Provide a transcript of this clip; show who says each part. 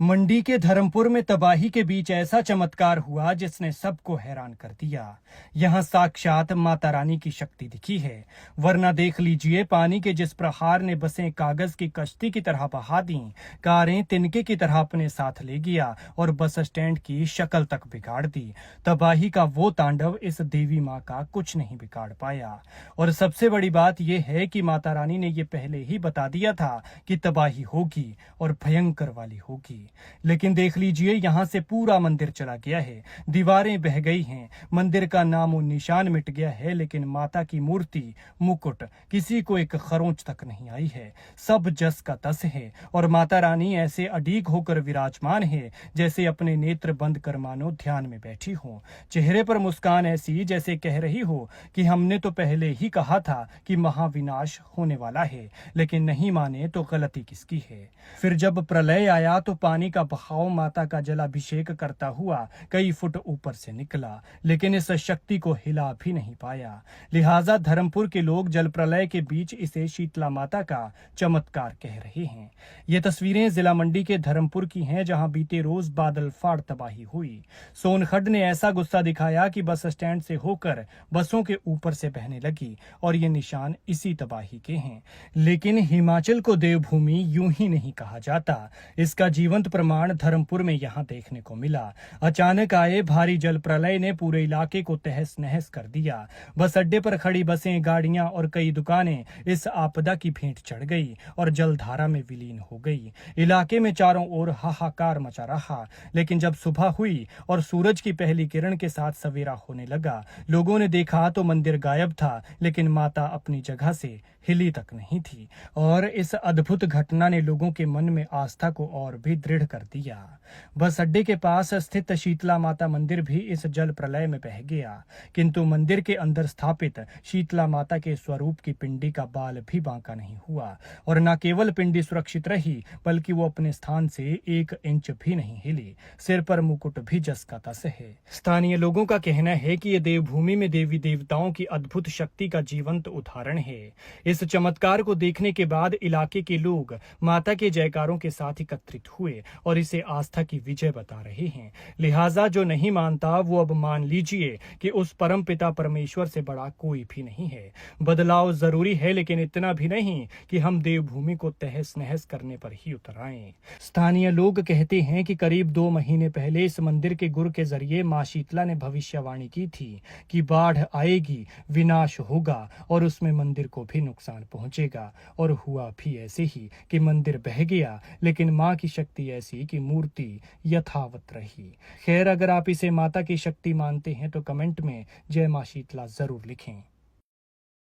Speaker 1: मंडी के धर्मपुर में तबाही के बीच ऐसा चमत्कार हुआ जिसने सबको हैरान कर दिया। यहाँ साक्षात माता रानी की शक्ति दिखी है। वरना देख लीजिए, पानी के जिस प्रहार ने बसें कागज की कश्ती की तरह बहा दी, कारें तिनके की तरह अपने साथ ले गया और बस स्टैंड की शक्ल तक बिगाड़ दी। तबाही का वो तांडव इस देवी माँ का कुछ नहीं बिगाड़ पाया। और सबसे बड़ी बात यह है कि माता रानी ने ये पहले ही बता दिया था कि तबाही होगी और भयंकर वाली होगी। लेकिन देख लीजिए, यहाँ से पूरा मंदिर चला गया है, दीवारें बह गई हैं, मंदिर का नामो निशान मिट गया है, लेकिन माता की मूर्ति, मुकुट किसी को एक खरोंच तक नहीं आई है। सब जस का तस है और माता रानी ऐसे अडीग होकर विराजमान है जैसे अपने नेत्र बंद कर मानो ध्यान में बैठी हो। चेहरे पर मुस्कान ऐसी जैसे कह रही हो कि हमने तो पहले ही कहा था कि महाविनाश होने वाला है, लेकिन नहीं माने तो गलती किसकी है। फिर जब प्रलय आया तो पानी का बहाव माता का जलाभिषेक करता हुआ कई फुट ऊपर से निकला, लेकिन इस शक्ति को हिला भी नहीं पाया। लिहाजा धर्मपुर के लोग जल प्रलय के बीच इसे शीतला माता का चमत्कार कह रहे हैं। ये तस्वीरें जिला मंडी के धर्मपुर की हैं, जहां बीते रोज बादल फाड़ तबाही हुई। सोनखड्ड ने ऐसा गुस्सा दिखाया कि बस स्टैंड से होकर बसों के ऊपर से बहने लगी, और ये निशान इसी तबाही के हैं। लेकिन हिमाचल को देवभूमि यूं ही नहीं कहा जाता। इसका जीवंत प्रमाण धर्मपुर में यहाँ देखने को मिला। अचानक आए भारी जल प्रलय ने पूरे इलाके को तहस नहस कर दिया। बस अड्डे पर खड़ी बसें, गाड़ियां और कई दुकानें इस आपदा की भेंट चढ़ गई और जलधारा में विलीन हो गई। इलाके में चारों ओर हाहाकार मचा रहा। लेकिन जब सुबह हुई और सूरज की पहली किरण के साथ सवेरा होने लगा, लोगों ने देखा तो मंदिर गायब था, लेकिन माता अपनी जगह से हिली तक नहीं थी। और इस अद्भुत घटना ने लोगों के मन में आस्था को और भी दृढ़ कर दिया। बस अड्डे के पास स्थित शीतला माता मंदिर भी इस जल प्रलय में बह गया, किंतु मंदिर के अंदर स्थापित शीतला माता के स्वरूप की पिंडी का बाल भी बांका नहीं हुआ। और न केवल पिंडी सुरक्षित रही, बल्कि वो अपने स्थान से 1 इंच भी नहीं हिली। सिर पर मुकुट भी जस का तस है। स्थानीय लोगों का कहना है कि ये देवभूमि में देवी देवताओं की अद्भुत शक्ति का जीवंत उदाहरण है। इस चमत्कार को देखने के बाद इलाके के लोग माता के जयकारों के साथ एकत्रित हुए और इसे आस्था की विजय बता रहे हैं। लिहाजा जो नहीं मानता वो अब मान लीजिए कि उस परम पिता परमेश्वर से बड़ा कोई भी नहीं है। बदलाव जरूरी है, लेकिन इतना भी नहीं कि हम देवभूमि को तहस नहस करने पर ही उतर आए। स्थानीय लोग कहते हैं कि करीब 2 महीने पहले इस मंदिर के गुर के जरिए मां शीतला ने भविष्यवाणी की थी कि बाढ़ आएगी, विनाश होगा और उसमें मंदिर को भी नुकसान पहुंचेगा। और हुआ भी ऐसे ही कि मंदिर बह गया, लेकिन मां की शक्ति ऐसी कि मूर्ति यथावत रही। खैर, अगर आप इसे माता की शक्ति मानते हैं तो कमेंट में जय मां शीतला जरूर लिखें।